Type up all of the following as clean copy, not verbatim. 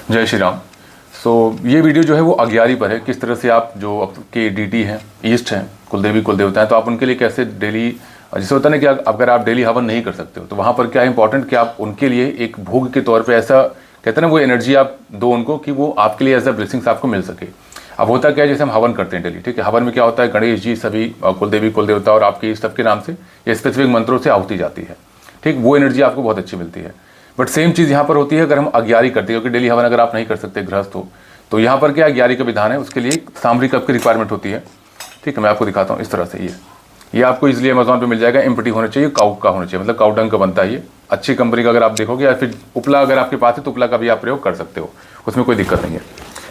जय श्री राम। ये वीडियो जो है वो अग्यारी पर है, किस तरह से आप जो आपके डीटी हैं, ईस्ट हैं, कुलदेवी कुलदेवता हैं, तो आप उनके लिए कैसे डेली, जैसे होता है ना कि अगर आप डेली हवन नहीं कर सकते हो तो वहाँ पर क्या है इंपॉर्टेंट कि आप उनके लिए एक भोग के तौर पे ऐसा कहते हैं ना वो एनर्जी आप दो उनको कि वो आपके लिए एज अ ब्लेसिंग्स आपको मिल सके। अब होता क्या है, जैसे हम हवन करते हैं डेली, ठीक है, हवन में क्या होता है, गणेश जी सभी कुलदेवी कुलदेवता और आपके इष्ट सबके नाम से ये स्पेसिफिक मंत्रों से आहुति जाती है, ठीक, वो एनर्जी आपको बहुत अच्छी मिलती है। बट सेम चीज़ यहाँ पर होती है अगर हम अग्यारी करते हैं, क्योंकि डेली हवन अगर आप नहीं कर सकते गृहस्थ हो तो यहाँ पर क्या अग्यारी का विधान है, उसके लिए सामरिक कप की रिक्वायरमेंट होती है, ठीक है। मैं आपको दिखाता हूँ इस तरह से, ये आपको इसलिए अमेजोन पे मिल जाएगा। एम्प्टी होना चाहिए, काउ का होना चाहिए, मतलब काउ डंग का बनता है ये, अच्छी कंपनी का अगर आप देखोगे, या फिर उपला अगर आपके पास है तो उपला का भी आप प्रयोग कर सकते हो, उसमें कोई दिक्कत नहीं है,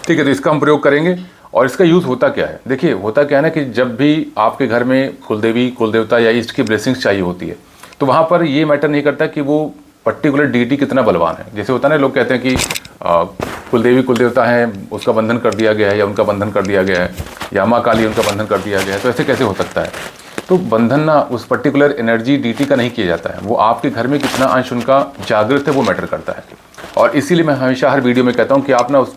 ठीक है। तो इसका हम प्रयोग करेंगे। और इसका यूज़ होता क्या है, देखिए होता क्या है ना कि जब भी आपके घर में कुलदेवी कुलदेवता या ईष्ट की ब्लेसिंग्स चाहिए होती है तो वहाँ पर ये मैटर नहीं करता कि वो पर्टिकुलर डीटी कितना बलवान है। जैसे होता है ना, लोग कहते हैं कि कुलदेवी कुलदेवता हैं उसका बंधन कर दिया गया है, या उनका बंधन कर दिया गया है, या माँ काली उनका बंधन कर दिया गया है, तो ऐसे कैसे हो सकता है। तो बंधन ना उस पर्टिकुलर एनर्जी डीटी का नहीं किया जाता है, वो आपके घर में कितना अंश उनका जागृत है वो मैटर करता है। और इसीलिए मैं हमेशा हर वीडियो में कहता हूँ कि आप ना उस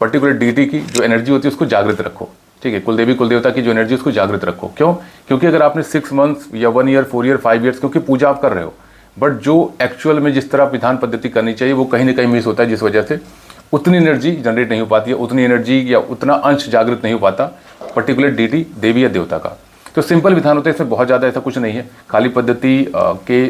पर्टिकुलर डीटी की जो एनर्जी होती है उसको जागृत रखो, ठीक है। कुलदेवी कुलदेवता की जो एनर्जी उसको जागृत रखो। क्यों? क्योंकि अगर आपने 6 मंथ्स या 1 ईयर 4 ईयर 5 ईयर्स क्योंकि पूजा आप कर रहे हो, बट जो एक्चुअल में जिस तरह विधान पद्धति करनी चाहिए वो कहीं ना कहीं मिस होता है, जिस वजह से उतनी एनर्जी जनरेट नहीं हो पाती है, उतनी एनर्जी या उतना अंश जागृत नहीं हो पाता पर्टिकुलर डीटी देवी या देवता का। तो सिंपल विधान होता है, इसमें बहुत ज़्यादा ऐसा कुछ नहीं है, खाली पद्धति के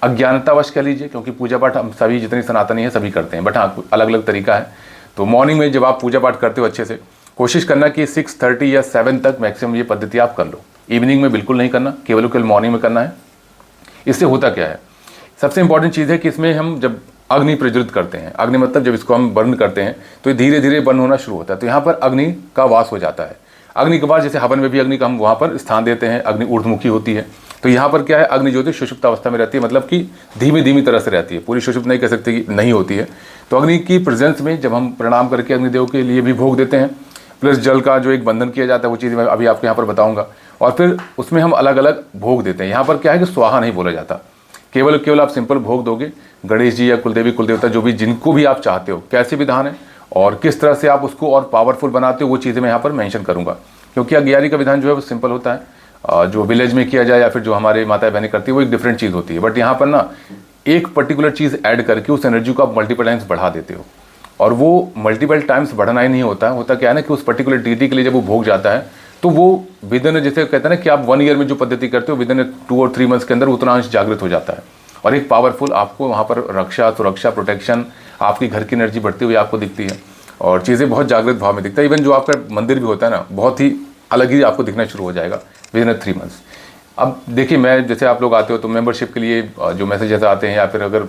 अज्ञानतावश कह लीजिए, क्योंकि पूजा पाठ हम सभी जितनी सनातनी है सभी करते हैं, बट हाँ अलग अलग तरीका है। तो मॉर्निंग में जब आप पूजा पाठ करते हो अच्छे से कोशिश करना कि 6:30 या 7 तक मैक्सिमम ये पद्धति आप कर लो। इवनिंग में बिल्कुल नहीं करना, केवल मॉर्निंग में करना है। इससे होता क्या है, सबसे इंपॉर्टेंट चीज़ है कि इसमें हम जब अग्नि प्रज्वलित करते हैं, अग्नि मतलब जब इसको हम बर्न करते हैं तो ये धीरे धीरे बर्न होना शुरू होता है, तो यहाँ पर अग्नि का वास हो जाता है। अग्नि के बाद जैसे हवन में भी अग्नि का हम वहाँ पर स्थान देते हैं, अग्नि ऊर्ध्वमुखी होती है, तो यहाँ पर क्या है, अग्नि ज्योति सुषुप्त अवस्था में रहती है, मतलब कि धीमी धीमी तरह से रहती है, पूरी सुषुप्त नहीं कह सकते कि नहीं होती है। तो अग्नि की प्रेजेंस में जब हम प्रणाम करके अग्निदेव के लिए भी भोग देते हैं, प्लस जल का जो एक बंधन किया जाता है वो चीज़ मैं अभी आपको यहाँ पर बताऊँगा, और फिर उसमें हम अलग अलग भोग देते हैं। यहाँ पर क्या है कि स्वाहा नहीं बोला जाता, केवल आप सिंपल भोग दोगे गणेश जी या कुलदेवी कुलदेवता जो भी जिनको भी आप चाहते हो, कैसे विधान है और किस तरह से आप उसको और पावरफुल बनाते हो वो चीज़ें मैं यहाँ पर मेंशन करूँगा। क्योंकि अग्यारी का विधान जो है वो सिंपल होता है, जो विलेज में किया जाए या फिर जो हमारे माता बहनें करती है वो एक डिफरेंट चीज़ होती है, बट यहाँ पर ना एक पर्टिकुलर चीज़ ऐड करके उस एनर्जी को आप मल्टीपल टाइम्स बढ़ा देते हो। और वो मल्टीपल टाइम्स बढ़ना ही नहीं होता क्या है ना कि उस पर्टिकुलर डीटी के लिए जब वो भोग जाता है तो वो विदिन, जैसे कहते हैं ना कि आप 1 ईयर में जो पद्धति करते हो विदिन 2 और 3 मंथ्स के अंदर उतना अंश जागृत हो जाता है, और एक पावरफुल आपको वहाँ पर रक्षा सुरक्षा प्रोटेक्शन आपकी घर की एनर्जी बढ़ती हुई आपको दिखती है, और चीज़ें बहुत जागृत भाव में दिखता है। इवन जो आपका मंदिर भी होता है ना बहुत ही अलग ही आपको दिखना शुरू हो जाएगा विदिन 3 मंथ्स। अब देखिए, मैं जैसे आप लोग आते हो तो मेंबरशिप के लिए जो मैसेजेस आते हैं या फिर अगर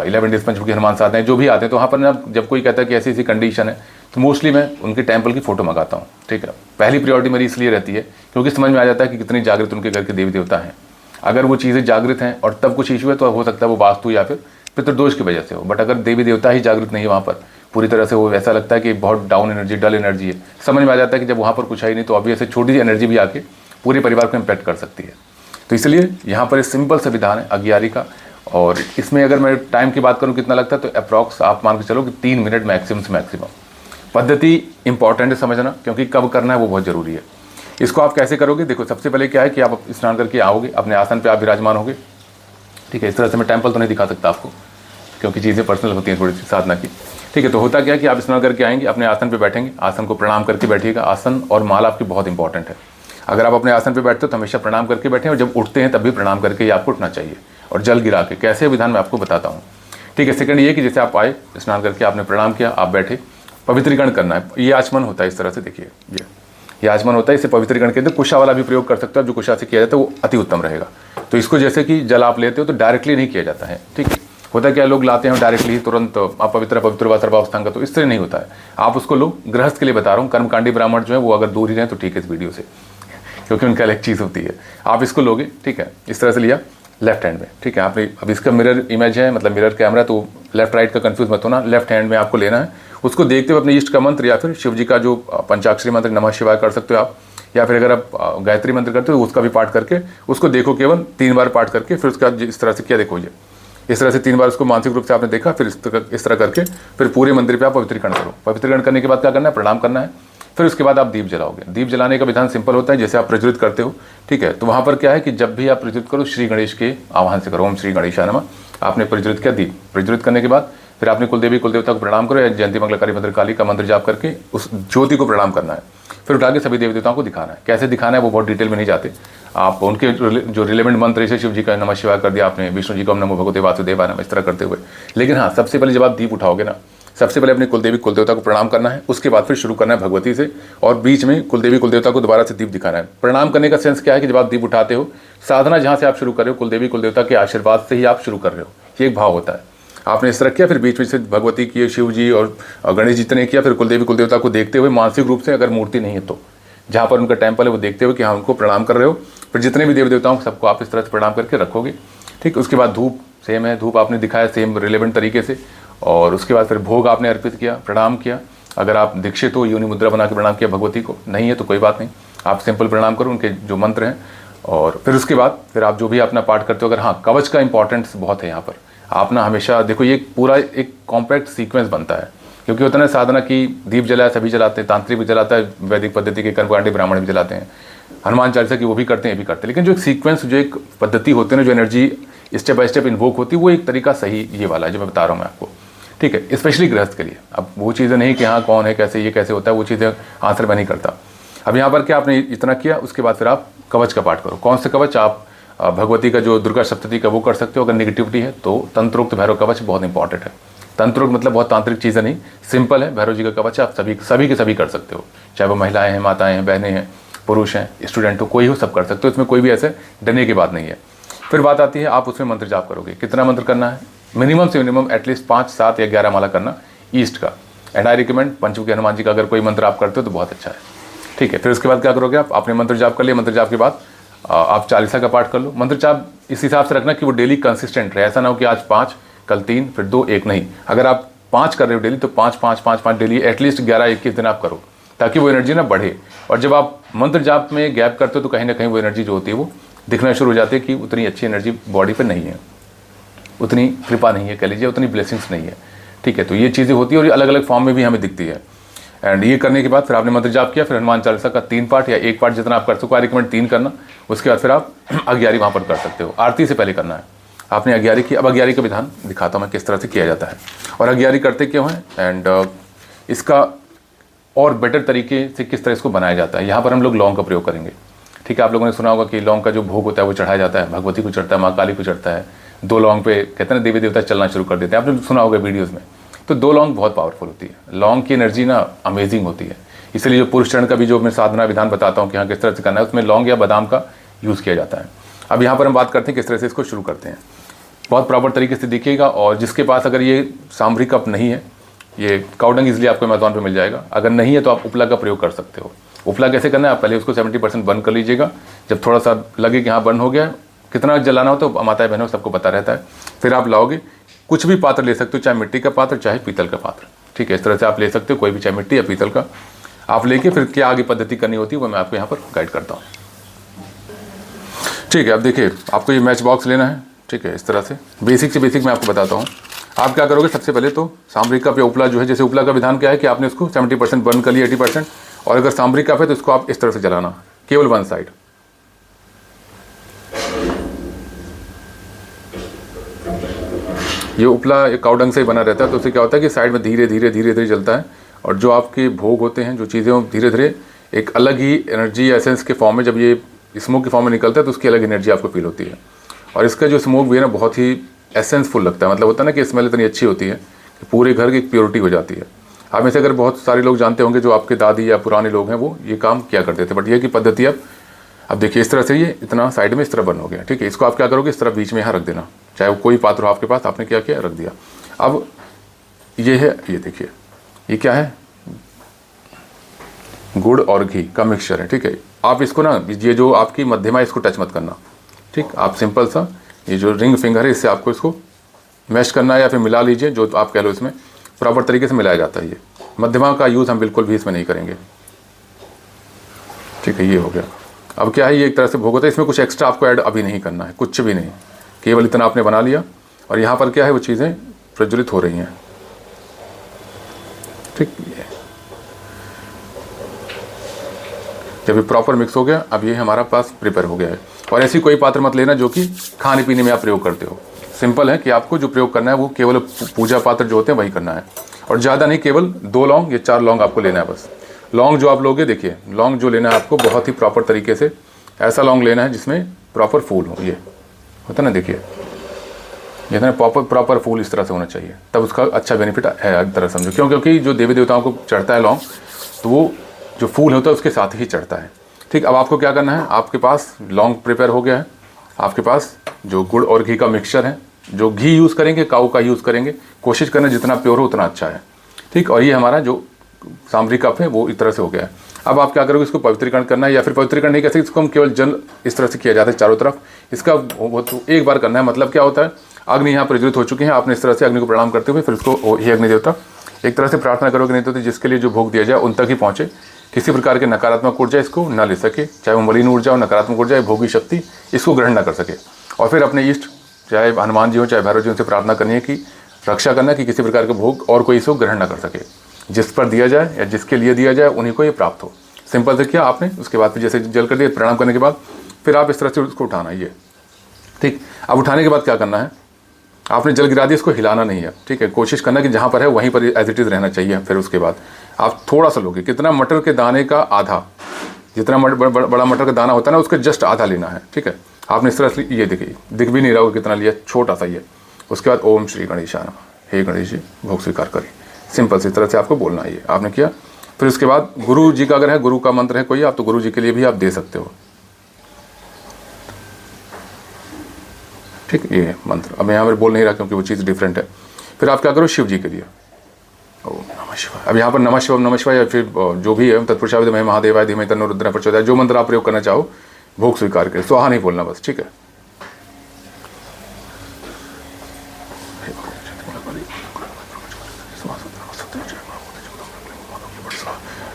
11 डेज पंचमुखी हनुमान साथ हैं जो भी आते हैं, तो वहाँ पर ना जब कोई कहता है कि ऐसी ऐसी कंडीशन है तो मोस्टली मैं उनके टेम्पल की फ़ोटो मंगाता हूँ, ठीक है। पहली प्रायोरिटी मेरी इसलिए रहती है क्योंकि समझ में आ जाता है कि कितनी जागृत उनके घर के देवी देवता हैं। अगर वो चीज़ें जागृत हैं और तब कुछ इशू है तो हो सकता है वो वास्तु या फिर पितृदोष की वजह से हो, बट अगर देवी देवता ही जागृत नहीं है वहाँ पर पूरी तरह से, वो ऐसा लगता है कि बहुत डाउन एनर्जी डल एनर्जी है, समझ में आ जाता है कि जब वहाँ पर कुछ है ही नहीं तो ऑब्वियसली छोटी सी एनर्जी भी आके पूरे परिवार को इम्पैक्ट कर सकती है। तो इसलिए यहाँ पर एक सिंपल सा विधान है अग्यारी का, और इसमें अगर मैं टाइम की बात करूँ कितना लगता है तो अप्रॉक्स आप मान के चलो कि 3 मिनट मैक्सिमम से मैक्सिमम। पद्धति इंपॉर्टेंट है समझना, क्योंकि कब करना है वो बहुत ज़रूरी है। इसको आप कैसे करोगे, देखो सबसे पहले क्या है कि आप स्नान करके आओगे, अपने आसन पे आप विराजमान होगे, ठीक है। इस तरह से मैं टेम्पल तो नहीं दिखा सकता आपको क्योंकि चीज़ें पर्सनल होती हैं थोड़ी सी साधना की, ठीक है। तो होता क्या है कि आप स्नान करके आएंगे, अपने आसन पे बैठेंगे, आसन को प्रणाम करके बैठिएगा। आसन और माला आपकी बहुत इंपॉर्टेंट है। अगर आप अपने आसन पे बैठते हो तो हमेशा प्रणाम करके बैठें, और जब उठते हैं तब भी प्रणाम करके ही आपको उठना चाहिए, और जल गिरा के। कैसे विधान मैं आपको बताता हूँ, ठीक है। सेकंड ये कि जैसे आप आए, स्नान करके आपने प्रणाम किया, आप बैठे, पवित्रीकरण करना है। ये आचमन होता है इस तरह से, देखिए ये आचमन होता है, इसे पवित्रीकरण कहते हैं। कुशा वाला भी प्रयोग कर सकते हो, जो कुशा से किया जाता है वो अति उत्तम रहेगा। तो इसको जैसे कि जल आप लेते हो तो डायरेक्टली नहीं किया जाता है, ठीक है। होता क्या, लोग लाते हैं डायरेक्टली तुरंत अपवित्र पवित्र व सर्वावस्थांग का, तो इससे नहीं होता है। आप उसको लो, गृहस्थ के लिए बता रहा हूँ, कर्मकांडी ब्राह्मण जो है वो अगर दूर ही रहें तो ठीक है इस वीडियो से, क्योंकि उनका अलग चीज़ होती है। आप इसको लोगे, ठीक है, इस तरह से लिया लेफ्ट हैंड में, ठीक है। आपने अब इसका मिरर इमेज है, मतलब मिरर कैमरा, तो लेफ्ट राइट का कंफ्यूज मत होना, लेफ्ट हैंड में आपको लेना है। उसको देखते हुए अपने इष्ट का मंत्र या फिर शिव जी का जो पंचाक्षरी मंत्र नमः शिवाय कर सकते हो आप, या फिर अगर आप गायत्री मंत्र करते हो तो उसका भी पाठ करके उसको देखो, केवल 3 बार पाठ करके फिर उसका इस तरह से क्या देखो, इस तरह से 3 बार उसको मानसिक रूप से आपने देखा, फिर इस तरह करके फिर पूरे मंदिर पे आप पवित्रीकरण करो। पवित्रीकरण करने के बाद क्या करना है, प्रणाम करना है। फिर उसके बाद आप दीप जलाओगे। दीप जलाने का विधान सिंपल होता है, जैसे आप प्रज्वलित करते हो, ठीक है। तो वहाँ पर क्या है कि जब भी आप प्रज्वलित करो श्री गणेश के आह्वान से करो, ओम श्री गणेशाय नमः। आपने प्रज्वलित किया दीप, प्रज्वलित करने के बाद फिर आपने कुलदेवी कुलदेवता को प्रणाम करो या जयंती मंगलकारी भद्रकाली का मंत्र जाप करके उस ज्योति को प्रणाम करना है। फिर उठा के सभी देवी देवताओं को दिखाना है। कैसे दिखाना है वो बहुत डिटेल में नहीं जाते, आप उनके जो रिलेवेंट मंत्र, जैसे शिव जी का नमः शिवाय कर दिया आपने, विष्णु जी का नमो भगवते वासुदेवाय नमः, इस तरह करते हुए। लेकिन हाँ, सबसे पहले जब आप दीप उठाओगे ना, सबसे पहले अपने कुलदेवी कुलदेवता को प्रणाम करना है। उसके बाद फिर शुरू करना है भगवती से, और बीच में कुलदेवी कुलदेवता को दोबारा से दीप दिखाना है। प्रणाम करने का सेंस क्या है कि जब आप दीप उठाते हो, साधना जहाँ से आप शुरू कर रहे हो, कुलदेवी कुलदेवता के आशीर्वाद से ही आप शुरू कर रहे हो, ये एक भाव होता है। आपने इस तरह किया, फिर बीच में से भगवती किए, शिव जी और गणेश जी ने किया, फिर कुलदेवी कुलदेवता को देखते हुए मानसिक रूप से, अगर मूर्ति नहीं है तो जहाँ पर उनका टेम्पल है वो देखते हुए कि हाँ उनको प्रणाम कर रहे हो। फिर जितने भी देवी देवताओं सबको आप इस तरह से प्रणाम करके रखोगे, ठीक। उसके बाद धूप सेम है, धूप आपने दिखाया सेम रिलेवेंट तरीके से, और उसके बाद फिर भोग आपने अर्पित किया, प्रणाम किया। अगर आप दीक्षित हो, योनि मुद्रा बना के प्रणाम किया भगवती को, नहीं है तो कोई बात नहीं, आप सिंपल प्रणाम करो उनके जो मंत्र हैं। और फिर उसके बाद फिर आप जो भी अपना पाठ करते हो, अगर हाँ कवच का इंपॉर्टेंस बहुत है यहाँ पर, आप ना हमेशा देखो ये पूरा एक कॉम्पैक्ट सीक्वेंस बनता है, क्योंकि होता है साधना की दीप जलाया सभी जलाते हैं, तांत्रिक भी जलाता है, वैदिक पद्धति के कर्मकांडी ब्राह्मण भी जलाते हैं, हनुमान चालीसा की वो भी करते हैं, ये भी करते हैं। लेकिन जो एक सीक्वेंस, जो एक पद्धति होती है ना, जो energy step by step invoke होती है, वो एक तरीका सही ये वाला है जो मैं बता रहा हूँ मैं आपको, ठीक है। स्पेशली गृहस्थ के लिए। अब वो चीज़ें नहीं कि हाँ कौन है कैसे, ये कैसे होता है, वो चीज़ें आंसर मैं नहीं करता। अब यहाँ पर क्या आपने इतना किया, उसके बाद फिर आप कवच का पाठ करो। कौन से कवच? आप भगवती का जो दुर्गा सप्तती का वो कर सकते हो। अगर निगेटिविटी है तो तंत्रोक्त भैरव कवच बहुत इंपॉर्टेंट है। तंत्रोक्त मतलब बहुत तांत्रिक चीज़ें नहीं, सिंपल है। भैरव जी का कवच आप सभी के सभी कर सकते हो, चाहे वो महिलाएं हैं, माताएं हैं, बहनें हैं, पुरुष हैं, स्टूडेंट हो, कोई हो, सब कर सकते हो। इसमें कोई भी ऐसे डरने की बात नहीं है। फिर बात आती है आप उसमें मंत्र जाप करोगे। कितना मंत्र करना है? मिनिमम से मिनिमम एटलीस्ट 5, 7 या 11 माला करना ईस्ट का। एंड आई रिकमेंड पंचमुखी हनुमान जी का अगर कोई मंत्र आप करते हो तो बहुत अच्छा है, ठीक है। फिर उसके बाद क्या करोगे आप? आपने मंत्र जाप कर लिया, मंत्र जाप के बाद आप चालीसा का पाठ कर लो। मंत्र जाप इस हिसाब से रखना कि वो डेली कंसिस्टेंट रहे। ऐसा ना हो कि आज 5, कल 3, फिर 2, 1 नहीं। अगर आप 5 कर रहे हो डेली तो 5, 5, 5, 5 डेली एटलीस्ट 11-21 दिन आप करो, ताकि वो एनर्जी ना बढ़े। और जब आप मंत्र जाप में गैप करते हो तो कहीं ना कहीं वो एनर्जी जो होती है वो दिखना शुरू हो जाती है कि उतनी अच्छी एनर्जी बॉडी पर नहीं है, उतनी कृपा नहीं है, कह लीजिए उतनी ब्लेसिंग्स नहीं है, ठीक है। तो ये चीज़ें होती है और ये अलग अलग फॉर्म में भी हमें दिखती है। एंड ये करने के बाद फिर आपने मंत्र जाप किया, फिर हनुमान चालीसा का 3 पाठ या 1 पाठ जितना आप कर सको, आई रिकमेंड 3 करना। उसके बाद फिर आप अग्यारी वहाँ पर कर सकते हो। आरती से पहले करना है आपने अग्यारी की। अब अग्यारी का विधान दिखाता हूँ मैं किस तरह से किया जाता है और अग्यारी करते क्यों है, एंड इसका और बेटर तरीके से किस तरह इसको बनाया जाता है। यहाँ पर हम लोग लौंग का प्रयोग करेंगे, ठीक है। आप लोगों ने सुना होगा कि लौंग का जो भोग होता है वो चढ़ाया जाता है, भगवती को चढ़ता है, माँ काली को चढ़ता है। 2 लौंग पे कहते हैं देवी देवता चलना शुरू कर देते हैं, आपने सुना होगा वीडियोज़ में। तो 2 लौंग बहुत पावरफुल होती है। लौंग की एनर्जी ना अमेजिंग होती है। इसलिए जो पुरुष चरण का भी जो मैं साधना विधान बताता हूँ कि हाँ किस तरह से करना है, उसमें लौंग या बादाम का यूज़ किया जाता है। अब यहाँ पर हम बात करते हैं किस तरह से इसको शुरू करते हैं। बहुत प्रॉपर तरीके से देखिएगा। और जिसके पास अगर ये सांभरी कप नहीं है, ये काउडंग इजीली आपको अमेज़ॉन पे मिल जाएगा। अगर नहीं है तो आप उपला का प्रयोग कर सकते हो। उपला कैसे करना है? आप पहले उसको 70% बर्न कर लीजिएगा। जब थोड़ा सा लगे कि हाँ बर्न हो गया, कितना जलाना हो तो माताएं बहनों सबको पता रहता है। फिर आप लाओगे, कुछ भी पात्र ले सकते हो, चाहे मिट्टी का पात्र चाहे पीतल का पात्र, ठीक है। इस तरह से आप ले सकते हो कोई भी, चाहे मिट्टी या पीतल का। आप लेके फिर क्या आगे पद्धति करनी होती है वो मैं आपको यहाँ पर गाइड करता हूँ, ठीक है। अब देखिए आपको ये मैच बॉक्स लेना है, ठीक है। इस तरह से बेसिक से बेसिक मैं आपको बताता हूँ। आप क्या करोगे? सबसे पहले तो सांभरी कप या उपला जो है, जैसे उपला का विधान क्या है कि आपने उसको 70% बर्न कर लिया, 80%। और अगर सांभरी कप है तो इसको आप इस तरह से जलाना, केवल 1 साइड। ये उपला एक काउडंग से ही बना रहता है, तो उससे क्या होता है कि साइड में धीरे धीरे धीरे धीरे जलता है। और जो आपके भोग होते हैं, जो चीज़ें, वो धीरे धीरे एक अलग ही एनर्जी एसेंस के फॉर्म में, जब ये स्मोक के फॉर्म में निकलता है तो उसकी अलग एनर्जी आपको फील होती है। और इसका जो स्मोक भी है ना बहुत ही एसेंसफुल लगता है। मतलब होता है ना कि स्मेल इतनी अच्छी होती है कि पूरे घर की एक प्योरिटी हो जाती है। आप में से अगर बहुत सारे लोग जानते होंगे, जो आपके दादी या पुराने लोग हैं वो ये काम किया करते थे। बट ये की पद्धति अब देखिए इस तरह से ये इतना साइड में इस तरह बर्न हो गया, ठीक है। इसको आप क्या करोगे? इस तरह बीच में यहाँ रख देना, चाहे वो कोई पात्र हो आपके पास। आपने क्या किया? रख दिया। अब ये है, ये देखिए ये क्या है? गुड़ और घी का मिक्सचर है, ठीक है। आप इसको ना, ये जो आपकी मध्यमा, इसको टच मत करना, ठीक। आप सिंपल सा ये जो रिंग फिंगर है इससे आपको इसको मैश करना है या फिर मिला लीजिए, जो आप कह लो। इसमें प्रॉपर तरीके से मिलाया जाता है। ये मध्यमा का यूज़ हम बिल्कुल भी इसमें नहीं करेंगे, ठीक है। ये हो गया। अब क्या है, ये एक तरह से भोग होता है। इसमें कुछ एक्स्ट्रा आपको ऐड अभी नहीं करना है, कुछ भी नहीं, केवल इतना आपने बना लिया। और यहाँ पर क्या है, वो चीज़ें प्रज्वलित हो रही हैं। ठीक, जब ये प्रॉपर मिक्स हो गया, अब ये हमारा पास प्रिपेयर हो गया है। और ऐसी कोई पात्र मत लेना जो कि खाने पीने में आप प्रयोग करते हो। सिंपल है कि आपको जो प्रयोग करना है वो केवल पूजा पात्र जो होते हैं वही करना है, और ज़्यादा नहीं, केवल 2 लौंग या 4 लौंग आपको लेना है बस। लौंग जो आप लोगे, देखिए लौंग जो लेना है आपको बहुत ही प्रॉपर तरीके से ऐसा लौंग लेना है जिसमें प्रॉपर फूल हो। ये होता है ना, देखिए ये ना प्रॉपर फूल इस तरह से होना चाहिए, तब उसका अच्छा बेनिफिट है एक तरह समझो। क्यों? क्योंकि जो देवी देवताओं को चढ़ता है लौंग, तो वो जो फूल होता है उसके साथ ही चढ़ता है। ठीक, अब आपको क्या करना है, आपके पास लौंग प्रिपेयर हो गया है, आपके पास जो गुड़ और घी का मिक्सचर है, जो घी यूज़ करेंगे काऊ का यूज़ करेंगे, कोशिश करना जितना प्योर हो उतना अच्छा है। ठीक, और ये हमारा जो सामग्री कप है वो इस तरह से हो गया है। अब आप क्या करोगे, इसको पवित्रीकरण करना है, या फिर पवित्रीकरण नहीं कर सकते, इसको हम केवल जल इस तरह से किया जाता है चारों तरफ। इसका वो तो एक बार करना है। मतलब क्या होता है, अग्नि यहाँ प्रज्वलित हो चुकी है, आपने इस तरह से अग्नि को प्रणाम करते हुए फिर उसको हे अग्नि देवता एक तरह से प्रार्थना करोगे, नहीं तो जिसके लिए जो भोग दिया जाए उन तक ही पहुँचे। किसी प्रकार के नकारात्मक ऊर्जा इसको ना ले सके, चाहे वो मलिन ऊर्जा हो, नकारात्मक ऊर्जा, भोगी शक्ति इसको ग्रहण ना कर सके। और फिर अपने इष्ट, चाहे हनुमान जी हो चाहे भैरव जी, उनसे प्रार्थना करनी है कि रक्षा करना, कि किसी प्रकार के भोग और कोई इसको ग्रहण ना कर सके। जिस पर दिया जाए या जिसके लिए दिया जाए उन्हीं को ये प्राप्त हो। सिंपल से किया आपने, उसके बाद फिर जैसे जल कर दिया, प्रणाम करने के बाद फिर आप इस तरह से उसको उठाना है। ये ठीक, अब उठाने के बाद क्या करना है, आपने जल गिरा दिया, इसको हिलाना नहीं है। ठीक है, कोशिश करना कि जहाँ पर है वहीं पर एज इट इज़ रहना चाहिए। फिर उसके बाद आप थोड़ा सा लोगे, कितना, मटर के दाने का आधा, जितना बड़ा मटर का दाना होता है ना, उसका जस्ट आधा लेना है। ठीक है, आपने इस तरह से, ये देखिए दिख भी नहीं रहा होगा कितना लिया, छोटा सा ये। उसके बाद ओम श्री गणेशाय नमः, हे गणेश जी भोग स्वीकार करें। सिंपल से इस तरह से आपको बोलना है। ये आपने किया। फिर उसके बाद गुरु जी का अगर है, गुरु का मंत्र है कोई, आप तो गुरु जी के लिए भी आप दे सकते हो। ठीक, ये मंत्र अब मैं यहाँ पर बोल नहीं रहा क्योंकि वो चीज़ डिफरेंट है। फिर आप क्या करो, शिव जी के लिए ओम नमः शिवाय। अब यहाँ पर नमः शिवाय, नमः शिवाय, या फिर जो भी है तत्पुरुषाय विद्महे महादेवाय धीमहि तन्नो रुद्रः प्रचोदयात्, जो मंत्र आप प्रयोग करना चाहो भोग स्वीकार करें। स्वाहा नहीं बोलना बस। ठीक है,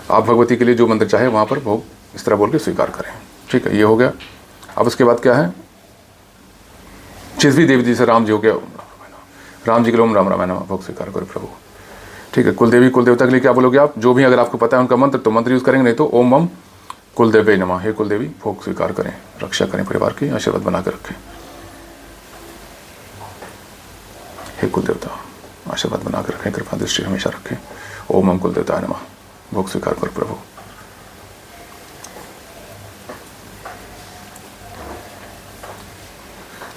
आप भगवती के लिए जो मंत्र चाहे वहाँ पर भोग इस तरह बोल के स्वीकार करें। ठीक है, ये हो गया। अब उसके बाद क्या है, जिस भी देवी जी से, राम जी हो गया, राम जी के लिए ओम राम रामाय नमः, भोग स्वीकार करो प्रभु। ठीक है, कुलदेवी कुल देवता के लिए क्या बोलोगे आप, जो भी अगर आपको पता है उनका मंत्र तो मंत्र यूज़ करेंगे, नहीं तो ओम मम कुलदेवी नमः, हे कुलदेवी भोग स्वीकार करें, रक्षा करें, परिवार की आशीर्वाद बना कर रखें। हे कुल देवता आशीर्वाद बना कर रखें, कृपा दृष्टि हमेशा रखें। ओम मम कुल देवताय नमः, भोग स्वीकार करो प्रभु।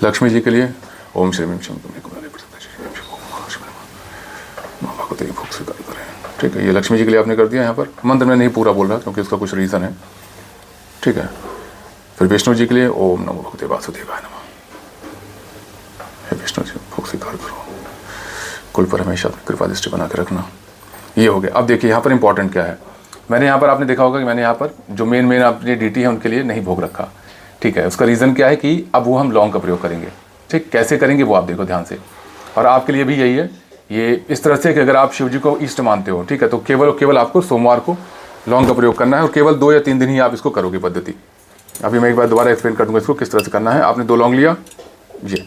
लक्ष्मी जी के लिए ओम श्री भगवती भोग स्वीकार करें। ठीक है, ये लक्ष्मी जी के लिए आपने कर दिया। यहाँ पर मंत्र में नहीं पूरा बोल रहा क्योंकि उसका कुछ रीज़न है। ठीक है, फिर विष्णु जी के लिए ओम नमो भगवते वासुदेवाय नमः, हे विष्णु जी भोग स्वीकार करो, कुल पर हमेशा कृपा दृष्टि बना के रखना। ये हो गया। अब देखिए यहाँ पर इंपॉर्टेंट क्या है, मैंने यहाँ पर आपने देखा होगा कि मैंने यहाँ पर जो मेन अपनी डीटी है उनके लिए नहीं भोग रखा। ठीक है, उसका रीज़न क्या है कि अब वो हम लौंग का प्रयोग करेंगे। ठीक, कैसे करेंगे वो आप देखो ध्यान से। और आपके लिए भी यही है, ये इस तरह से कि अगर आप शिव जी को इष्ट मानते हो, ठीक है, तो केवल आपको सोमवार को लौंग का प्रयोग करना है, और केवल 2 या 3 दिन ही आप इसको करोगे पद्धति। अभी मैं एक बार दोबारा एक्सप्लेन कर दूँगा इसको किस तरह से करना है। आपने 2 लौंग लिया ये।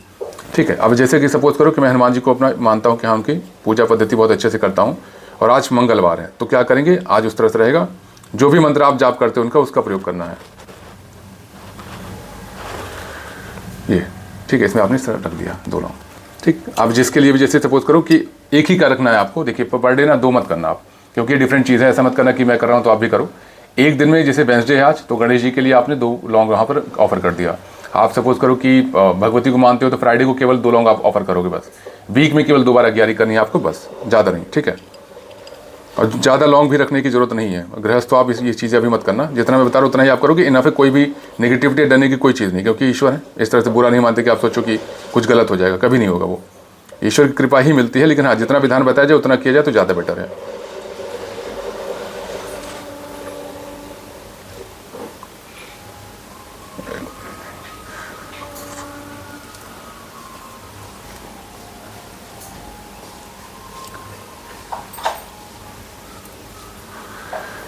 ठीक है, अब जैसे कि सपोज करो कि मैं हनुमान जी को अपना मानता हूँ कि हाँ उनकी पूजा पद्धति बहुत अच्छे से करता हूँ, और आज मंगलवार है, तो क्या करेंगे, आज उस तरह से रहेगा, जो भी मंत्र आप जाप करते हो उनका उसका प्रयोग करना है। ये ठीक है, इसमें आपने इस तरह रख दिया 2 लौंग। ठीक, अब जिसके लिए भी जैसे सपोज करो कि एक ही का रखना है आपको। देखिए पर डे ना 2 मत करना आप, क्योंकि डिफरेंट चीज़ है। ऐसा मत करना कि मैं कर रहा हूँ तो आप भी करो। एक दिन में, जैसे वेंसडे है आज, तो गणेश जी के लिए आपने 2 लौंग वहाँ पर ऑफर कर दिया। आप सपोज करो कि भगवती को मानते हो तो फ्राइडे को केवल 2 लौंग आप ऑफर करोगे बस। वीक में केवल 2 बार अग्यारी करनी है आपको बस, ज़्यादा नहीं। ठीक है, और ज़्यादा लौंग भी रखने की जरूरत नहीं है। गृहस्थ तो आप ये चीज़ें अभी मत करना, जितना मैं बता रहा हूँ उतना ही आप करोगे। इनफे कोई भी नेगेटिविटी डरने की कोई चीज़ नहीं, क्योंकि ईश्वर है। इस तरह से बुरा नहीं मानते कि आप सोचो कि कुछ गलत हो जाएगा, कभी नहीं होगा। वो ईश्वर की कृपा ही मिलती है। लेकिन हाँ, जितना विधान बताया जाए उतना किया जाए तो ज़्यादा बेटर है।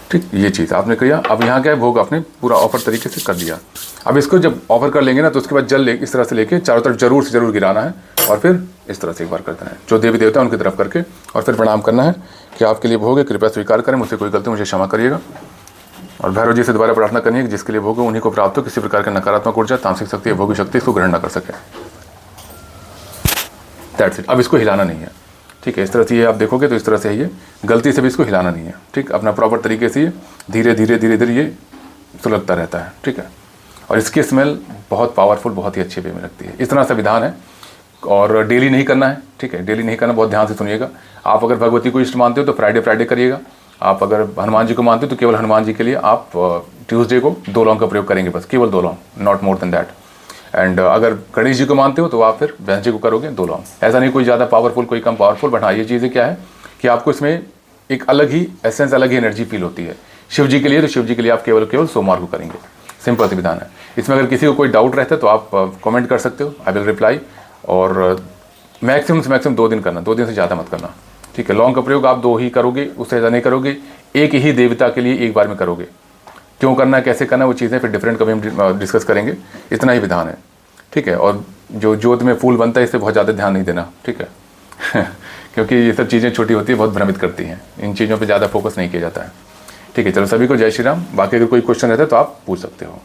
ठीक, ये चीज़ आपने किया। अब यहाँ क्या है, भोग आपने पूरा ऑफर तरीके से कर दिया। अब इसको जब ऑफर कर लेंगे ना तो उसके बाद जल इस तरह से लेके चारों तरफ जरूर से जरूर गिराना है और फिर इस तरह से एक बार कर देना है जो देवी देवता है उनकी तरफ करके, और फिर प्रणाम करना है कि आपके लिए भोग है, कृपया स्वीकार करें, मुझसे कोई गलती मुझे क्षमा करिएगा। और भैरव जी से दोबारा प्रार्थना करनी है कि जिसके लिए भोग है उन्हीं को प्राप्त हो, किसी प्रकार की नकारात्मक ऊर्जा, तांत्रिक शक्ति या भोगी शक्ति इसको ग्रहण न कर सके। That's it. अब इसको हिलाना नहीं है, ठीक है। इस तरह से ये आप देखोगे तो इस तरह से ये गलती से भी इसको हिलाना नहीं है, ठीक। अपना प्रॉपर तरीके से ये धीरे धीरे धीरे धीरे ये सुलगता रहता है, ठीक है। और इसकी स्मेल बहुत पावरफुल, बहुत ही अच्छे वे में लगती है। इस तरह से विधान है और डेली नहीं करना है, ठीक है। डेली नहीं करना, बहुत ध्यान से सुनिएगा। आप अगर भगवती को इष्ट मानते हो तो फ्राइडे करिएगा। आप अगर हनुमान जी को मानते हो तो केवल हनुमान जी के लिए आप ट्यूसडे को 2 लौंग का प्रयोग करेंगे, बस केवल 2 लौंग, not more than that. And अगर गणेश जी को मानते हो तो आप फिर वेडनेसडे को करोगे 2 लौंग। ऐसा नहीं कोई ज़्यादा पावरफुल कोई कम पावरफुल, बट हाँ ये चीज़ें क्या है कि आपको इसमें एक अलग ही एसेंस, अलग ही एनर्जी फील होती है। शिव जी के लिए तो शिव जी के लिए आप केवल सोमवार को करेंगे, सिंपल सी विधान है। इसमें अगर किसी को कोई डाउट रहता है तो आप कमेंट कर सकते हो, आई विल रिप्लाई। और मैक्सिमम से मैक्सिमम 2 दिन करना, 2 दिन से ज़्यादा मत करना, ठीक है। लौंग का प्रयोग आप 2 ही करोगे, उससे ज़्यादा नहीं करोगे। एक ही देवता के लिए एक बार में करोगे। क्यों करना है, कैसे करना है, वो चीज़ें फिर डिफरेंट कभी हम डिस्कस करेंगे। इतना ही विधान है, ठीक है। और जो जोत में फूल बनता है इस पर बहुत ज़्यादा ध्यान नहीं देना, ठीक है क्योंकि ये सब चीज़ें छोटी होती है, बहुत भ्रमित करती हैं। इन चीज़ों पर ज़्यादा फोकस नहीं किया जाता है, ठीक है। चलो सभी को जय श्री राम। बाकी अगर कोई क्वेश्चन रहता है तो आप पूछ सकते हो।